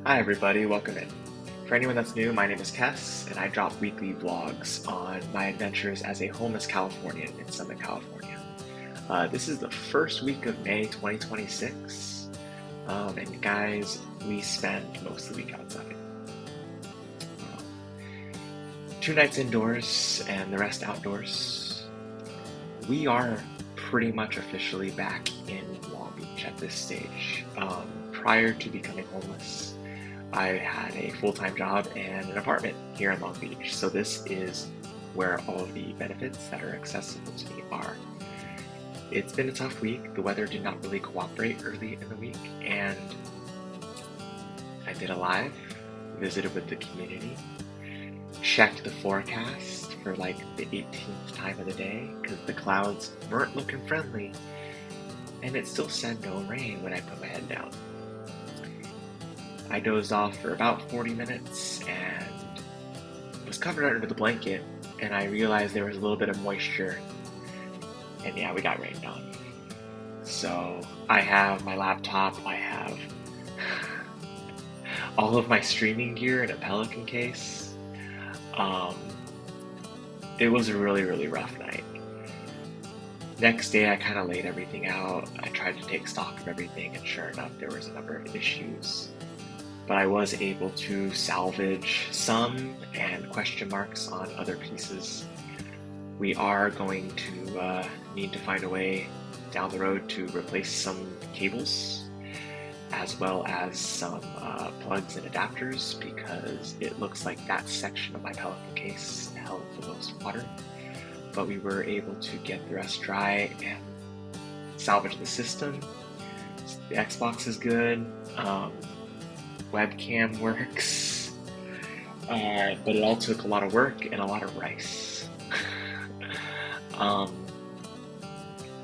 Hi everybody, welcome in. For anyone that's new, my name is Kess, and I drop weekly vlogs on my adventures as a homeless Californian in Southern California. This is the first week of May 2026, and guys, we spend most of the week outside. 2 nights indoors and the rest outdoors. We are pretty much officially back in Long Beach at this stage. Prior to becoming homeless, I had a full-time job and an apartment here in Long Beach, so this is where all of the benefits that are accessible to me are. It's been a tough week. The weather did not really cooperate early in the week, and I did a live, visited with the community, checked the forecast for like the 18th time of the day because the clouds weren't looking friendly, and it still said no rain when I put my head down. I dozed off for about 40 minutes and was covered under the blanket, and I realized there was a little bit of moisture, and yeah, we got rained on. So I have my laptop, I have all of my streaming gear in a Pelican case. It was a really rough night. Next day I kind of laid everything out. I tried to take stock of everything, and sure enough there was a number of issues. But I was able to salvage some and question marks on other pieces. We are going to need to find a way down the road to replace some cables, as well as some plugs and adapters, because it looks like that section of my Pelican case held the most water. But we were able to get the rest dry and salvage the system. The Xbox is good. Webcam works, but it all took a lot of work and a lot of rice.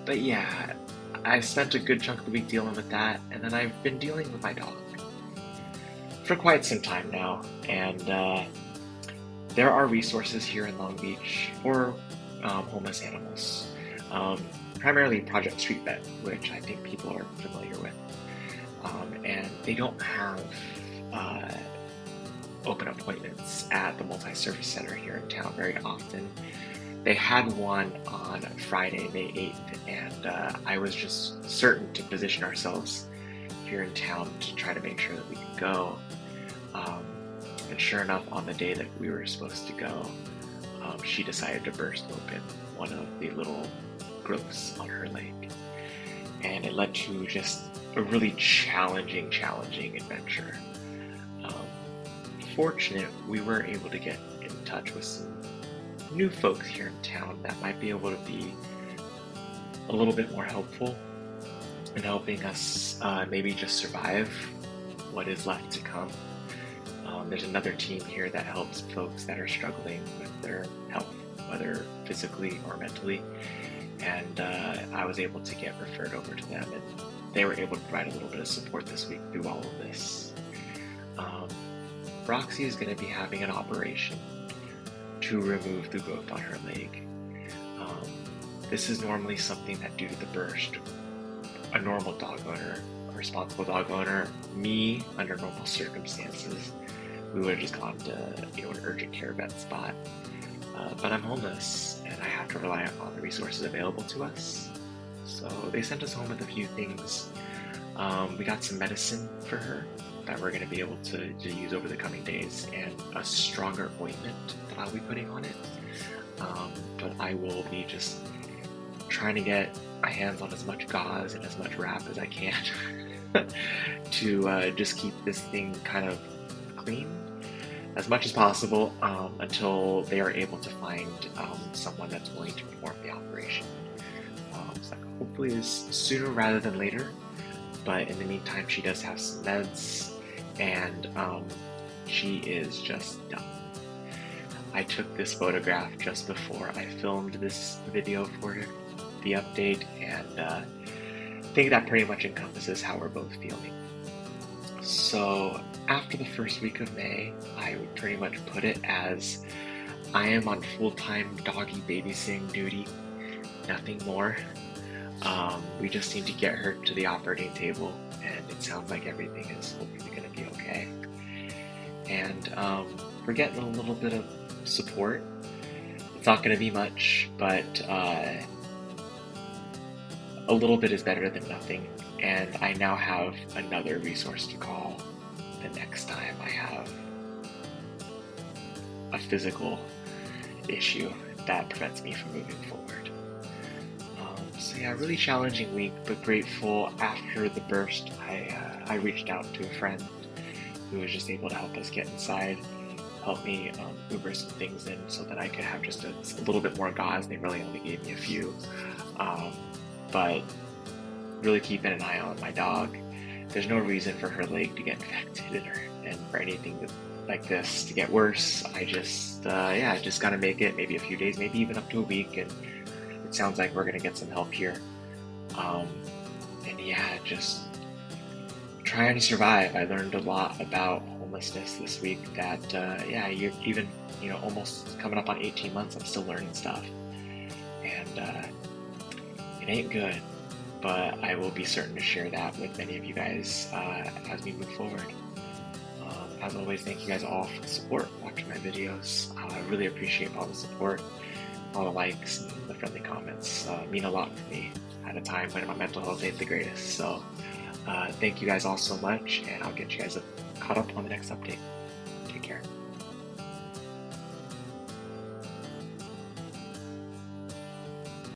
But yeah, I spent a good chunk of the week dealing with that, and then I've been dealing with my dog for quite some time now, and there are resources here in Long Beach for homeless animals, primarily Project Street Vet, which I think people are familiar with. And they don't have open appointments at the multi-service center here in town very often. They had one on Friday, May 8th, and I was just certain to position ourselves here in town to try to make sure that we could go. And sure enough, on the day that we were supposed to go, she decided to burst open one of the little growths on her leg. And it led to just a really challenging adventure. Fortunate, we were able to get in touch with some new folks here in town that might be able to be a little bit more helpful in helping us maybe just survive what is left to come. There's another team here that helps folks that are struggling with their health, whether physically or mentally, and I was able to get referred over to them, and they were able to provide a little bit of support this week through all of this. Roxy is going to be having an operation to remove the growth on her leg. This is normally something that, due to the burst, a normal dog owner, a responsible dog owner, me, under normal circumstances, we would have just gone to an urgent care vet spot. But I'm homeless, and I have to rely on the resources available to us. So they sent us home with a few things. We got some medicine for her that we're going to be able to use over the coming days, and a stronger ointment that I'll be putting on it. But I will be just trying to get my hands on as much gauze and as much wrap as I can to just keep this thing kind of clean as much as possible until they are able to find someone that's willing to perform the operation. So hopefully it's sooner rather than later, but in the meantime she does have some meds, and she is just done. I took this photograph just before I filmed this video for the update, and I think that pretty much encompasses how we're both feeling. So after the first week of May, I would pretty much put it as I am on full-time doggy babysitting duty, nothing more. We just need to get her to the operating table, and it sounds like everything is hopefully going to be okay. and we're getting a little bit of support. It's not going to be much, but a little bit is better than nothing, and I now have another resource to call the next time I have a physical issue that prevents me from moving forward. So yeah, really challenging week, but grateful. After the burst, I reached out to a friend who was just able to help us get inside, help me Uber some things in so that I could have just a little bit more gauze. They really only gave me a few, but really keeping an eye on my dog. There's no reason for her leg to get infected and for anything like this to get worse. I just gotta make it maybe a few days, maybe even up to a week, and it sounds like we're gonna get some help here. And yeah, just trying to survive. I learned a lot about homelessness this week that you're even, almost coming up on 18 months, I'm still learning stuff, and it ain't good, but I will be certain to share that with many of you guys as we move forward. As always, thank you guys all for the support, watching my videos. I really appreciate all the support, all the likes, and the friendly comments. Mean a lot for me at a time when my mental health ain't the greatest. So thank you guys all so much, and I'll get you guys caught up on the next update. Take care.